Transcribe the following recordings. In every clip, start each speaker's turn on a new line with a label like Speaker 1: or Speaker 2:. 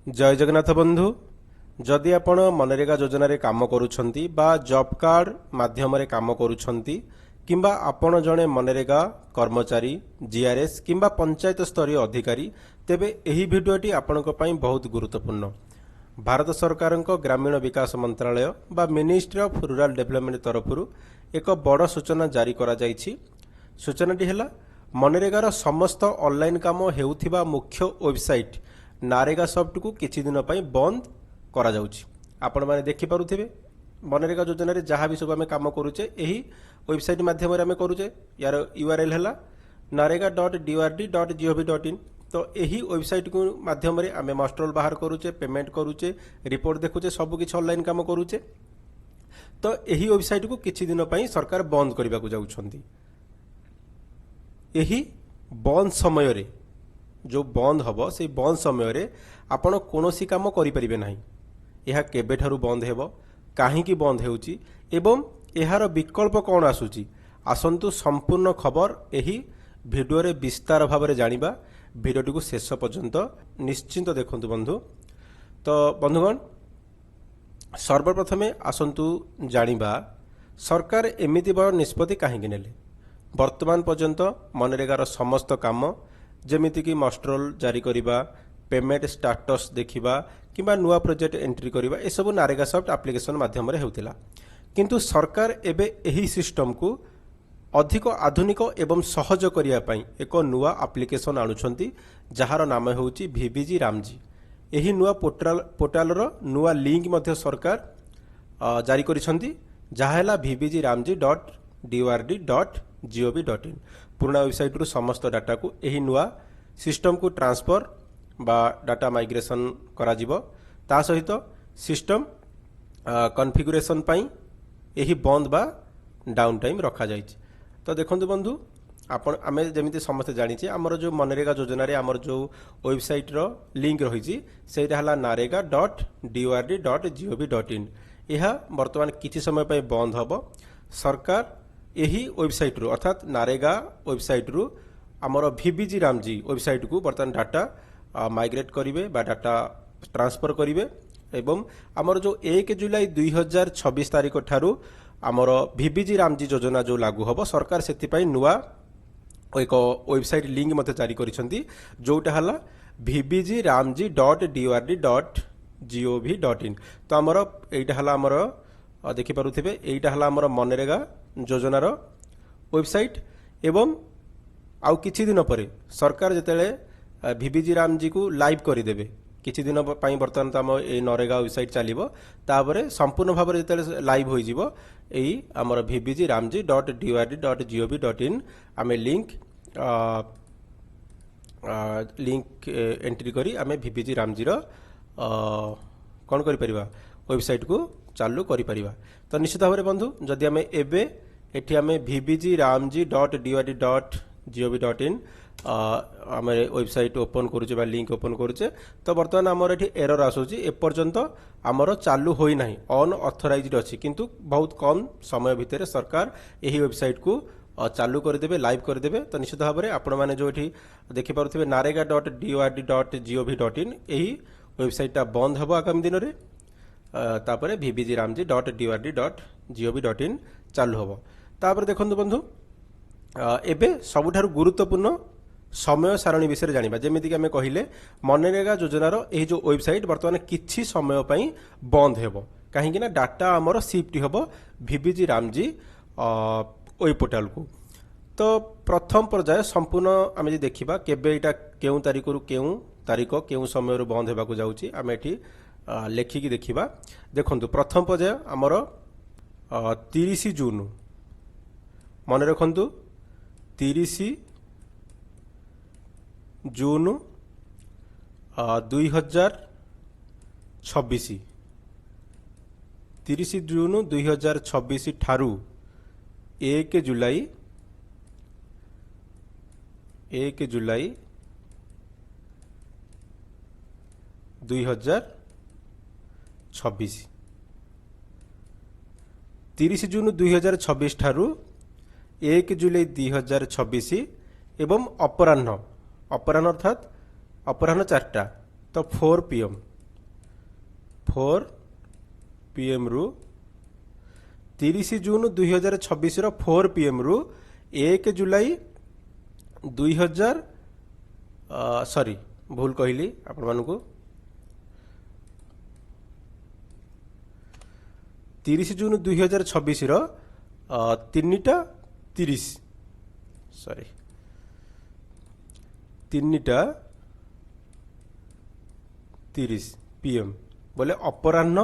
Speaker 1: जय जगन्नाथ बंधु जदि आपण मनरेगा योजन काम करुछंती बा जॉब कार्ड माध्यम काम करुछंती किंबा आपण जणे मनरेगा कर्मचारी जीआरएस किंबा पंचायत स्तरीय अधिकारी तेबे एही भिडियोटी आपणक पई बहुत गुरुत्वपूर्ण। भारत सरकार ग्रामीण विकास मंत्रालय बा मिनिस्ट्री ऑफ रूरल डेवलपमेंट तरफरु एक बड़ सूचना जारी करा जायछि। सूचनाटी है मनरेगार समस्त ऑनलाइन काम हेउथिबा मुख्य वेबसाइट नारेगा सॉफ्ट को किछि दिन पई बंद करा जाउछि। आपण माने देखि पारुथिबे मनरेगा योजना रे जहाँ भी सब आम काम करुचे यही वेबसाइट माध्यम आम करुचे। यार यूआरएल है narega.dord.gov.in। तो यही वेबसाइट को माध्यम आम मस्ट्रोल बाहर करुचे, पेमेंट करुचे, रिपोर्ट देखुचे, सबकि ऑनलाइन काम करुचे। तो यही वेबसाइट को किछि दिन पई सरकार बंद करने को जाउछंती। यही बंद समय रे जो बंद हम से बंद समय रे आपण कोनोसी काम करि परिबे नाही। यह केबेठारु बंद हेबो, काहींकी बंद हेउची एवं एहार विकल्प कौन आसुची आसंतु संपूर्ण खबर यही भिडियो रे विस्तार भाव में जानिबा। भिडियोटी को शेष पर्यंत निश्चिंत देखंतु बंधु। तो बंधुगण सर्वप्रथमे आसंतु जानिबा सरकार एमिति बड़ निष्पत्ति काहींकी नेले। वर्तमान पर्यंत मनरेगार समस्त काम जेमिति कि मस्ट्रोल जारी करिबा, पेमेंट स्टाटस देखिबा किंबा नुआ प्रोजेक्ट एंट्री करिबा ए सब नारेगा सॉफ्ट एप्लिकेशन माध्यम रे हेउतिला। किंतु सरकार एबे एही सिस्टम को अधिक आधुनिक एवं सहज करिया पई एक नुआ एप्लिकेशन आणुछंती जहार नाम हेउची भिबिजी रामजी। एही नुआ पोर्टाल रो नुआ लिंक मध्य सरकार जारी करिसंती जहा हैला vbgrmg.dord.gov.in। पुराना वेबसाइट रु समस्त डाटा को एही नुआ सिस्टम को ट्रांसफर बा डाटा माइग्रेशन करा जिवो। ता सहित सिस्टम कॉन्फ़िगरेशन पई एही बंद बा डाउन टाइम रखा जाइछि। तो देखंतु बंधु आपण आमे जेमिति समस्त जानिछे हमर जो मनरेगा योजना रे हमर जो वेबसाइट रो लिंक रहिछि सेटा हला narega.dord.gov.in। यह वर्तमान किछि समय पई बंद हबो। सरकार यही वेबसाइट रु अर्थात नारेगा वेबसाइट रु हमर भिबिजी रामजी वेबसाइट को वर्तमान डाटा माइग्रेट करिवे बा डाटा ट्रांसफर करिवे एवं हमर जो 1 जुलाई 2026 तारिख ठारू हमर भिबिजी रामजी योजना जो लागू हबो सरकार सेति पई नुआ एक वेबसाइट लिंक मते जारी करिसंती जोटा हला vbgrmg.dord.gov.in। तो हमर एटा हला हमर देखि पारुथिबे एटा हला हमर मनरेगा योजनार वेबसाइट एवं आउ किछि दिन परे सरकार जतेले भिबिजी रामजी को लाइव करिदेबे किछि दिन पई वर्तमान तो हम ए नरेगा वेबसाइट चलिबो तापरे संपूर्ण भाव में जतेले लाइव होई जिवो एई हमर vbgrmg.dord.gov.in आमे लिंक एंट्री करी आमे भिबिजी रामजी रो कोन करि परिबा वेबसाइट को चालू करि परिबा। तो निश्चित भाव में बंधु जदि आमे एबे एठी आमे vbgrmg.dord.gov.in आम वेबसाइट ओपन करुचे बा लिंक ओपन करुचे तो बर्तमान आमर एठी एरर आसुची एपर्यंत आमर चालू होई नाही अनऑथराइज्ड अछि। किंतु बहुत कम समय भितर सरकार यही वेबसाइट को चालू करदेबे लाइव करदेबे। तो निश्चित भाव में आपण माने जो एठी देखि पारुथिबे narega.dord.gov.in यही वेबसाइट बंद हबो आगामी दिन रे तापरे vbgrmg.dord.gov.in चालू हबो। तापर देखंतु बंधु एबे सबुठारु गुरुत्वपूर्ण समय सारणी विषय जानिबा। जेमिति कि आमे कहिले मनरेगा योजनार एही जो वेबसाइट वर्तमान किछि समय पई बंद हेबो काहेकि ना डाटा हमर शिफ्ट हेबो भिबिजी रामजी ओई पोर्टल को। तो प्रथम पर्याय संपूर्ण आमे जे देखिबा केबे एटा केउ तारिख रु केउ तारिख केउ समय रु बंद हेबाकू जाउची आमे एठी लेखिकी देखिबा। देखंतु प्रथम पर्याय हमर 30 जून मन रखंतु 30 जून 2026 30 जून 2026 ठारू 1 जुलाई 2026 30 जून 2026 ठारू 1 जुलाई 2026 एवं अपराह्न अर्थात अपराह्न 4टा तो 4 PM 4 PM रु 30 जून 2026 रो 4 PM रु 1 जुलाई 2000 सॉरी भूल कहली आपण मानकु 30 जून 2026 रो 3टा 30 सॉरी 3टा 30 PM बोले अपराह्न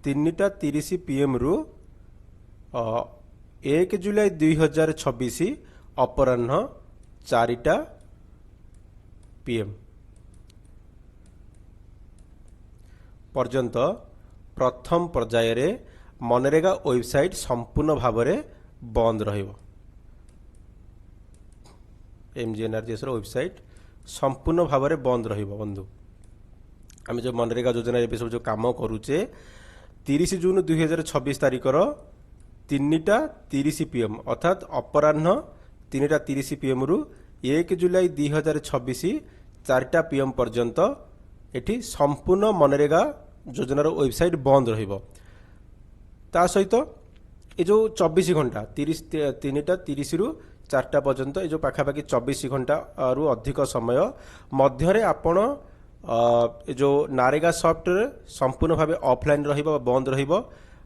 Speaker 1: 3टा 30 PM रु 1 जुलाई 2026 अपराह्न 4टा PM पर्यंत प्रथम पर्याय मनरेगा वेबसाइट संपूर्ण भाव में बंद रहिबो। MGNRGS वेबसाइट संपूर्ण भाव में बंद रहिबो बंधु। आम जो मनरेगा योजना ए सब जो कम करुचे 30 जून 2026 तारिख 3टा 30 PM अर्थात अपराह्न 3टा 30 PM रु 1 जुलाई 2026 4टा PM पर्यंत एठी संपूर्ण मनरेगा योजनार वेबसाइट बंद रहिबो। ता सहित ये जो 24 घंटा 3टा 30 रु 4टा पर्यंत ये जो पाखापाखि 24 घंटा रु अधिक समय मध्य आपण जो नारेगा सॉफ्टवेयर संपूर्ण भाव ऑफलाइन रहिबो बंद रहिबो।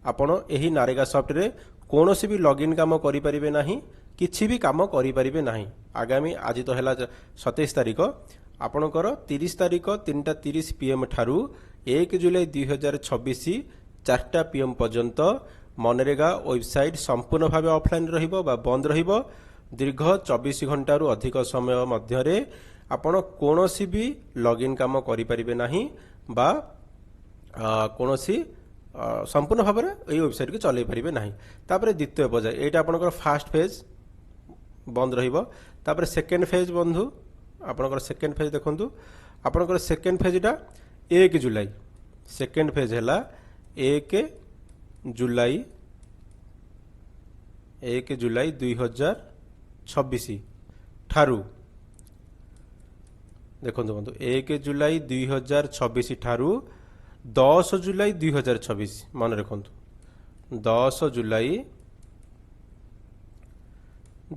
Speaker 1: आपण एही नारेगा सॉफ्टवेयर कोनोसी भी लॉगिन काम करि परिबे नाही, किछि भी काम करि परिबे नाही। आगामी आज तो हैला 27 तारिख आपणकर 30 तारिख 3टा 30 PM ठारू 1 जुलाई 2026 4टा PM पर्यंत मनरेगा वेबसाइट संपूर्ण भाव ऑफलाइन रहिबो बा बंद रहिबो। दीर्घ 24 घंटा रु अधिक समय मध्य आपण कोनोसी भी लॉगिन काम करि परिबे नाही बा कोनोसी संपूर्ण भाव में ये वेबसाइट को चलै परिबे नाही। तापर द्वितीय पर्याय एटा आपनकर फास्ट फेज बंद रहिबो। तापर सेकेंड फेज बंधु आपनकर सेकेंड फेज देखंतु आपनकर सेकेंड फेजटा 1 जुलाई सेकेंड फेज हैला 1 जुलाई 2026 ठारू देखंतु बंधु 1 जुलाई 2026 ठारू 10 जुलाई 2026 मन रखंतु 10 जुलाई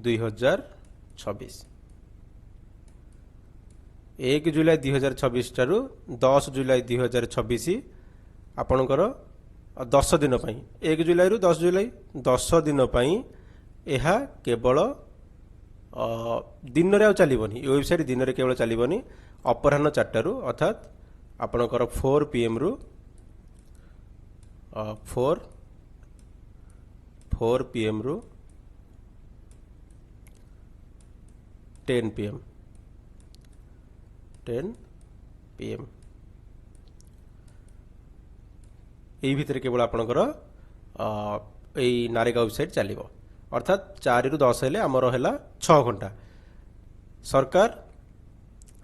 Speaker 1: 2026 1 जुलाई 2026 ठारू 10 जुलाई 2026 आपणकर 10 दिन पई 1 जुलाई रु 10 जुलाई 10 दिन पई एहा केवल दिन रे चलीबनी। वेबसाइट दिन रे केवल चलीबनी अपराह्न 4टा रु अर्थात आपणकर 4 PM रु 4 PM रु 10 PM यही भितर केवल आपणकर यही नारेगा वेबसाइट चलिबो अर्थात 4 रु 10 हेले आमर हैला 6 घंटा। सरकार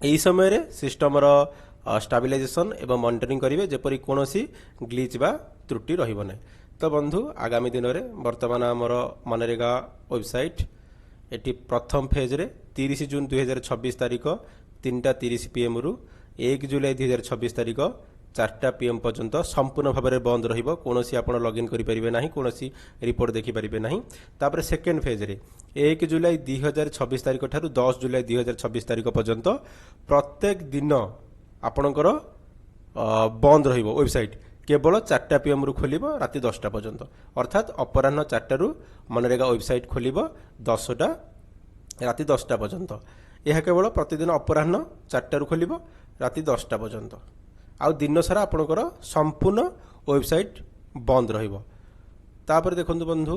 Speaker 1: यही समय रे सिस्टम रो स्टेबलाइजेशन एवं मॉनिटरिंग करेंगे जेपरी कोनोसी ग्लिच बा त्रुटि रहिबो नै। तो बंधु आगामी दिन में वर्तमान आमर मनरेगा वेबसाइट एटी प्रथम फेज रे 30 जून 2026 तारिख 3टा 30 PM रु 1 जुलाई 2026 तारिख 4टा PM पर्यंत संपूर्ण भाव में बंद रहिबो। कोनोसी आपण लॉगिन करि परिबे नाही, कोनोसी रिपोर्ट देखि परिबे नाही। तापर सेकेंड फेज रे 1 जुलाई 2026 तारिख ठारू 10 जुलाई 2026 तारिख पर्यंत प्रत्येक दिन आपणकर बंद रहिबो वेबसाइट केवल 4टा PM रु खोलिबो राति 10टा पर्यंत अर्थात अपराह्न 4टा रु मनरेगा वेबसाइट खोलिबो 10टा राति 10टा पर्यंत। यह केवल प्रतिदिन अपराह्न 4टा रु खोलिबो राति 10टा पर्यंत आउ दिन सारा आपणकर संपूर्ण वेबसाइट बंद रहिबो। तापर देखंतु बंधु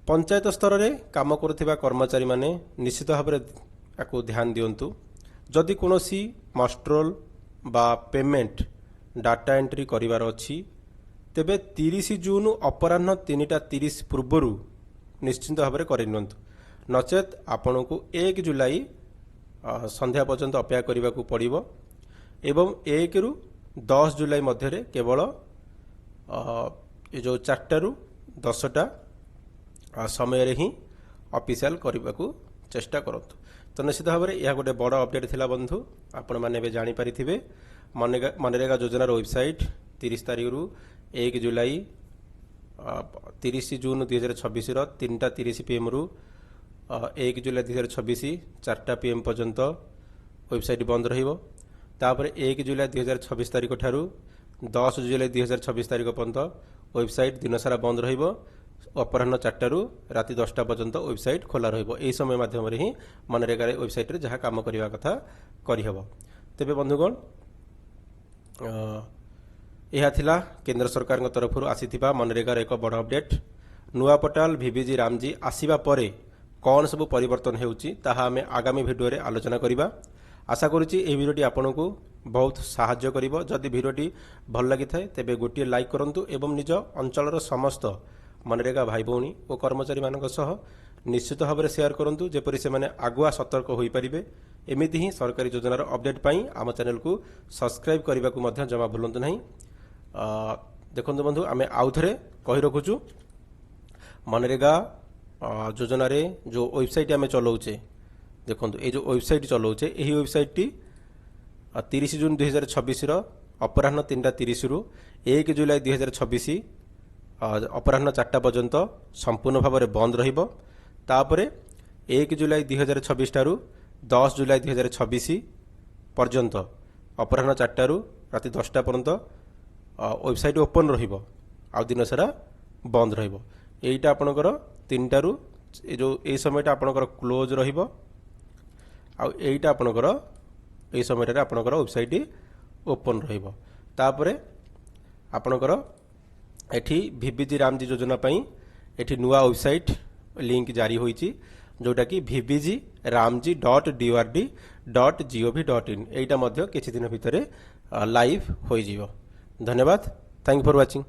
Speaker 1: पंचायत स्तर रे काम करुथिबा कर्मचारी माने निश्चित भाव में याकू ध्यान दियंतु। जदि कोनोसी मस्ट्रोल बा पेमेंट डाटा एंट्री करिवार अछि तेबे 30 जून अपराह्न 3टा 30 पूर्वरु निश्चित भाव में करिनियंतु। नचेत आपनकु 1 जुलाई संध्या पर्यंत अपेक्षा करने को पड़ो एवं 1 रु 10 जुलाई मध्य केवल ये जो 4टा रु 10टा समय रे ही ऑफिशियल करने को चेष्टा करतु। तो निश्चित भाव में यह गोटे बड़ अपडेट थिला बंधु। आपण माने बे जानि पारिथिबे मनरेगा योजनार वेबसाइट 30 ତାରିଖରୁ 1 ଜୁଲାଇ 30 ଜୁନ୍ 2026ର 3ଟା 30 PM ରୁ 1 ଜୁଲାଇ 2026 4ଟା PM ପର୍ଯ୍ୟନ୍ତ ୱେବସାଇଟ୍ ବନ୍ଦ ରହିବ। ତାପରେ 1 ଜୁଲାଇ 2026 ତାରିଖ ଠାରୁ 10 ଜୁଲାଇ 2026 ତାରିଖ ପର୍ଯ୍ୟନ୍ତ ୱେବସାଇଟ୍ ଦିନସାରା ବନ୍ଦ ରହିବ। ଅପରାହ୍ନ 4ଟାରୁ ରାତି 10ଟା ପର୍ଯ୍ୟନ୍ତ ୱେବସାଇଟ୍ ଖୋଲା ରହିବ। ଏହି ସମୟ ମାଧ୍ୟମରେ ହିଁ ମନରେଗା ୱେବସାଇଟ୍ରେ ଯାହା କାମ କରିବା କଥା କରିହେବ। ତେବେ ବନ୍ଧୁଗଣ, ଏହା ଥିଲା କେନ୍ଦ୍ର ସରକାରଙ୍କ ତରଫରୁ ଆସିଥିବା ମନରେଗାର ଏକ ବଡ଼ ଅପଡେଟ୍। ନୂଆ ପୋର୍ଟାଲ ଭିବିଜି ରାମଜି ଆସିବା ପରେ କ'ଣ ସବୁ ପରିବର୍ତ୍ତନ ହେଉଛି ତାହା ଆମେ ଆଗାମୀ ଭିଡ଼ିଓରେ ଆଲୋଚନା କରିବା। ଆଶା କରୁଛି ଏହି ଭିଡ଼ିଓଟି ଆପଣଙ୍କୁ ବହୁତ ସାହାଯ୍ୟ କରିବ। ଯଦି ଭିଡ଼ିଓଟି ଭଲ ଲାଗିଥାଏ ତେବେ ଗୋଟିଏ ଲାଇକ୍ କରନ୍ତୁ ଏବଂ ନିଜ ଅଞ୍ଚଳର ସମସ୍ତ ମନରେଗା ଭାଇ ଭଉଣୀ ଓ କର୍ମଚାରୀମାନଙ୍କ ସହ ନିଶ୍ଚିତ ଭାବରେ ସେୟାର କରନ୍ତୁ, ଯେପରି ସେମାନେ ଆଗୁଆ ସତର୍କ ହୋଇପାରିବେ। ଏମିତି ହିଁ ସରକାରୀ ଯୋଜନାର ଅପଡେଟ୍ ପାଇଁ ଆମ ଚ୍ୟାନେଲକୁ ସବସ୍କ୍ରାଇବ୍ କରିବାକୁ ମଧ୍ୟ ଜମା ଭୁଲନ୍ତୁ ନାହିଁ। ଦେଖନ୍ତୁ ବନ୍ଧୁ, ଆମେ ଆଉଥରେ କହି ରଖୁଛୁ, ମନରେଗା ଯୋଜନାରେ ଯେଉଁ ୱେବସାଇଟ୍ ଆମେ ଚଲାଉଛେ, ଦେଖନ୍ତୁ ଏଇ ଯେଉଁ ୱେବସାଇଟ୍ ଚଲାଉଛେ, ଏହି ୱେବସାଇଟ୍ଟି 30 ଜୁନ୍ 2026ର ଅପରାହ୍ନ 3ଟା 30ରୁ 1 ଜୁଲାଇ 2026 ଅପରାହ୍ନ 4ଟା ପର୍ଯ୍ୟନ୍ତ ସମ୍ପୂର୍ଣ୍ଣ ଭାବରେ ବନ୍ଦ ରହିବ। ତାପରେ 1 ଜୁଲାଇ 2026 ଠାରୁ 10 ଜୁଲାଇ 2026 ପର୍ଯ୍ୟନ୍ତ ଅପରାହ୍ନ 4ଟାରୁ ରାତି 10ଟା ପର୍ଯ୍ୟନ୍ତ ୱେବସାଇଟ୍ ଓପନ୍ ରହିବ, ଆଉ ଦିନସାରା ବନ୍ଦ ରହିବ। ଏଇଟା ଆପଣଙ୍କର 3ଟାରୁ ଏଇ ସମୟଟା ଆପଣଙ୍କର କ୍ଲୋଜ୍ ରହିବ, ଆଉ ଏଇଟା ଆପଣଙ୍କର ଏଇ ସମୟଟାରେ ଆପଣଙ୍କର ୱେବସାଇଟ୍ ଓପନ୍ ରହିବ। ତାପରେ ଆପଣଙ୍କର ଏଠି ଭିବିଜି ରାମଜି ଯୋଜନା ପାଇଁ ଏଠି ନୂଆ ୱେବସାଇଟ୍ ଲିଙ୍କ ଜାରି ହୋଇଛି, ଯେଉଁଟାକି vbgramji.drd.gov.in। ଏଇଟା ମଧ୍ୟ କିଛି ଦିନ ଭିତରେ ଲାଇଭ୍ ହୋଇଯିବ। ଧନ୍ୟବାଦ। Thank for watching.